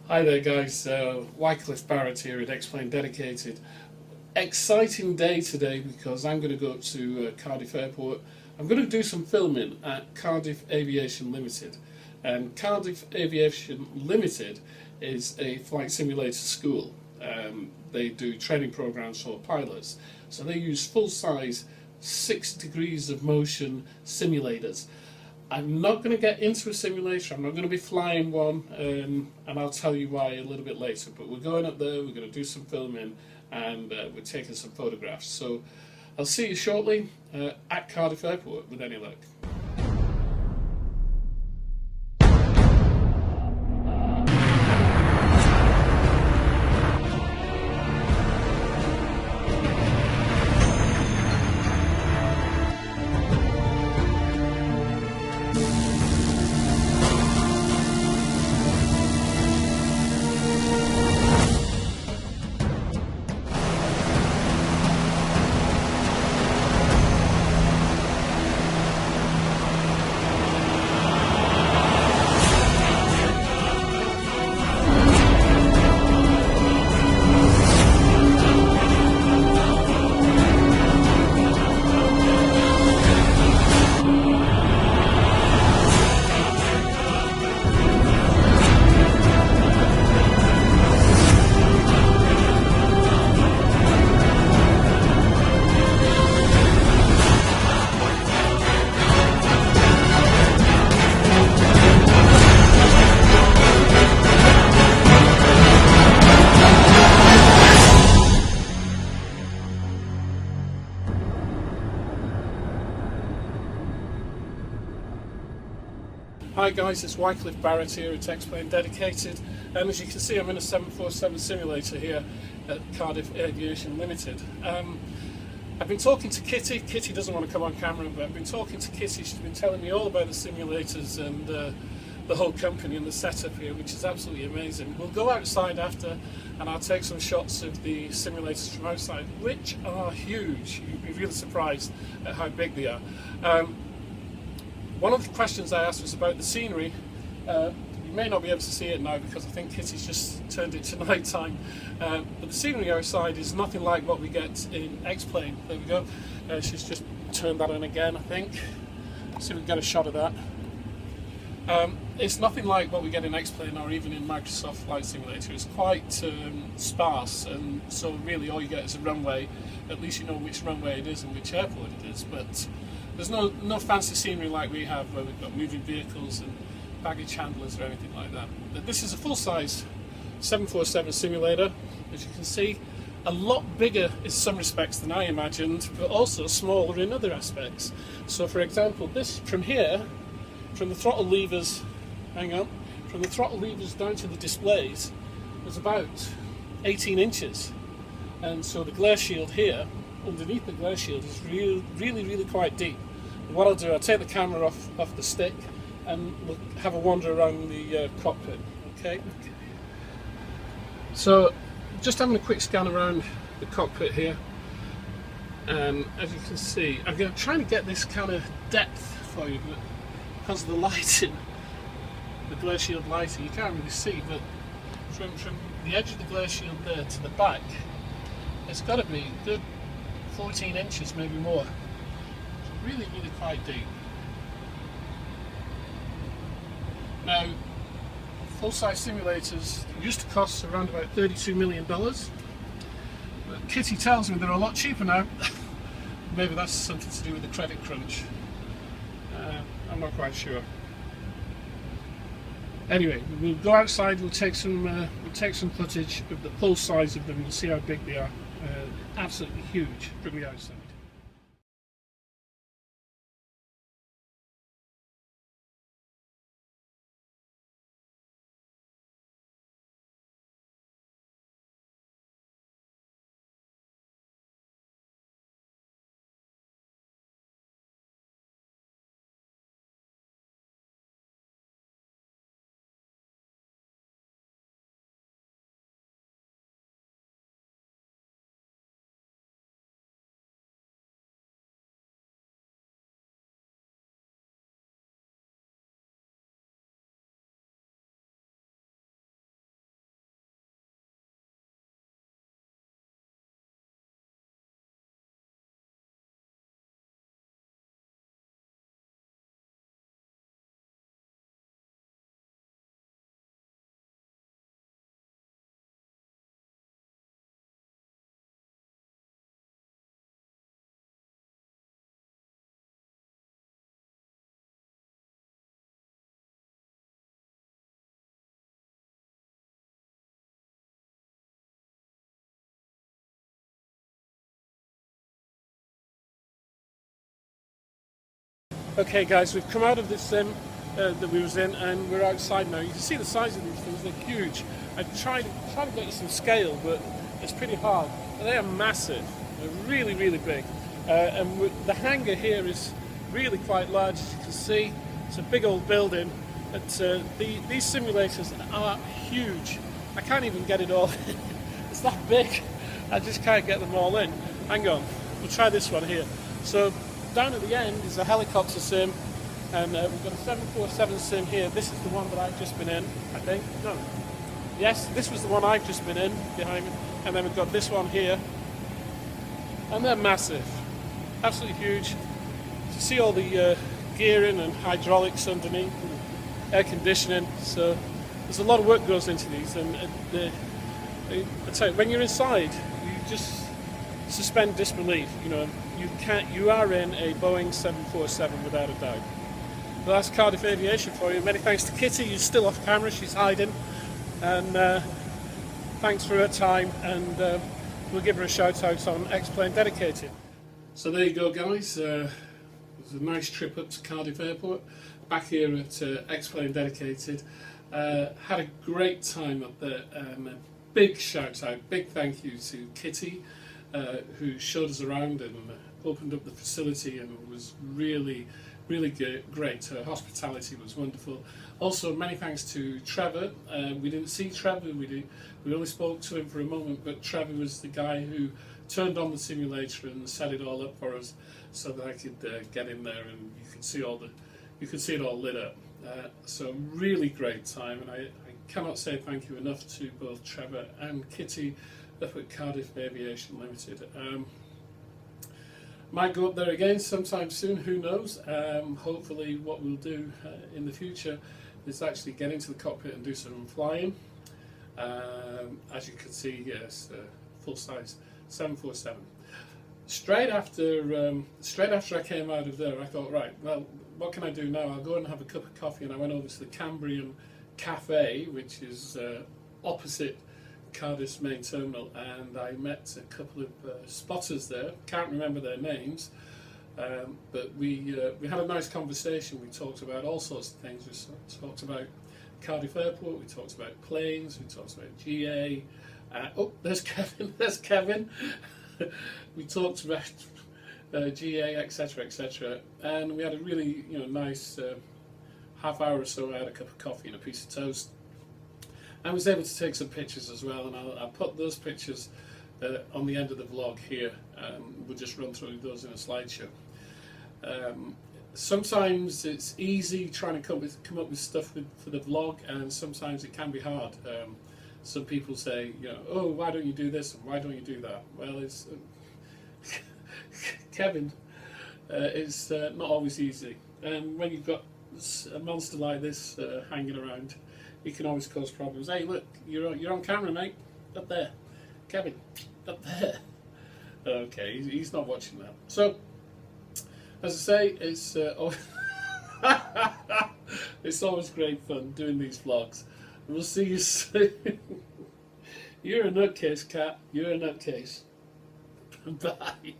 Hi there guys, Wycliffe Barrett here at Xplane Dedicated. Exciting day today because I'm going to go up to Cardiff Airport. I'm going to do some filming at Cardiff Aviation Limited. And Cardiff Aviation Limited is a flight simulator school. They do training programs for pilots. So they use full-size 6 degrees of motion simulators. I'm not going to get into a simulator, I'm not going to be flying one, and I'll tell you why a little bit later, but we're going up there, we're going to do some filming, and we're taking some photographs. So I'll see you shortly at Cardiff Airport with any luck. Hi guys, it's Wycliffe Barrett here at Xplane Dedicated, and as you can see I'm in a 747 simulator here at Cardiff Aviation Limited. I've been talking to Kitty. Kitty doesn't want to come on camera, but I've been talking to Kitty. She's been telling me all about the simulators and the whole company and the setup here, which is absolutely amazing. We'll go outside after and I'll take some shots of the simulators from outside, which are huge. You'd be really surprised at how big they are. One of the questions I asked was about the scenery. You may not be able to see it now because I think Kitty's just turned it to night time. But the scenery outside is nothing like what we get in Xplane. There we go. She's just turned that on again, I think. Let's see if we can get a shot of that. It's nothing like what we get in Xplane or even in Microsoft Flight Simulator. It's quite sparse, and so really all you get is a runway. At least you know which runway it is and which airport it is. But there's no fancy scenery like we have, where we've got moving vehicles and baggage handlers or anything like that. But this is a full-size 747 simulator, as you can see. A lot bigger in some respects than I imagined, but also smaller in other aspects. So for example, this from here, from the throttle levers, from the throttle levers down to the displays, is about 18 inches. And so the glare shield here, underneath the glare shield, is really quite deep. And what I'll do, I'll take the camera off the stick and we'll have a wander around the cockpit. Okay. So just having a quick scan around the cockpit here, and as you can see, I'm trying to get this kind of depth for you, but because of the lighting, the glare shield lighting, you can't really see, but from the edge of the glare shield there to the back, it's got to be a good 14 inches, maybe more. It's really quite deep. Now, full-size simulators used to cost around about $32 million, but Kitty tells me they're a lot cheaper now. Maybe that's something to do with the credit crunch. I'm not quite sure. Anyway, we'll go outside. We'll take some footage of the full size of them. You'll see how big they are. Absolutely huge from the outside. Okay guys, we've come out of this sim that we was in, and we're outside now. You can see the size of these things, they're huge. I've tried to get you some scale, but it's pretty hard. But they are massive, they're really, really big. The hangar here is really quite large, as you can see. It's a big old building. These simulators are huge. I can't even get it all in. It's that big, I just can't get them all in. Hang on, we'll try this one here. So down at the end is a helicopter sim, and we've got a 747 sim here. This is the one that I've just been in, I think. No. Yes, this was the one I've just been in, behind me. And then we've got this one here. And they're massive. Absolutely huge. You see all the gearing and hydraulics underneath, and air conditioning. So there's a lot of work goes into these. And I tell you, when you're inside, you just suspend disbelief. You know, you are in a Boeing 747 without a doubt. Well, that's Cardiff Aviation for you. Many thanks to Kitty, who's still off camera, she's hiding. And thanks for her time, and we'll give her a shout out on Xplane Dedicated. So there you go guys, it was a nice trip up to Cardiff Airport, back here at Xplane Dedicated. Had a great time up there, a big shout out, big thank you to Kitty, who showed us around and opened up the facility, and was really great. Her hospitality was wonderful. Also, many thanks to Trevor. We didn't see Trevor, we only spoke to him for a moment, but Trevor was the guy who turned on the simulator and set it all up for us, so that I could get in there and you could see it all lit up. So really great time, and I cannot say thank you enough to both Trevor and Kitty up at Cardiff Aviation Limited. Might go up there again sometime soon, who knows. Hopefully what we'll do in the future is actually get into the cockpit and do some flying. As you can see, yes, full-size 747. Straight after I came out of there, I thought, right, well, what can I do now? I'll go and have a cup of coffee, and I went over to the Cambrian Cafe, which is opposite Cardiff's main terminal, and I met a couple of spotters there. Can't remember their names, but we had a nice conversation. We talked about all sorts of things. We talked about Cardiff Airport, we talked about planes, we talked about GA. Oh, there's Kevin. There's Kevin. We talked about GA, etc., etc., and we had a really nice half hour or so. I had a cup of coffee and a piece of toast. I was able to take some pictures as well, and I'll put those pictures on the end of the vlog here. We'll just run through those in a slideshow. Sometimes it's easy trying to come up with stuff for the vlog, and sometimes it can be hard. Some people say, oh, why don't you do this and why don't you do that? Well, it's Kevin. It's not always easy, and when you've got a monster like this hanging around, it can always cause problems. Hey, look, you're on camera, mate. Up there, Kevin. Up there. Okay, he's not watching that. So, as I say, it's it's always great fun doing these vlogs. We'll see you soon. You're a nutcase, Cat. You're a nutcase. Bye.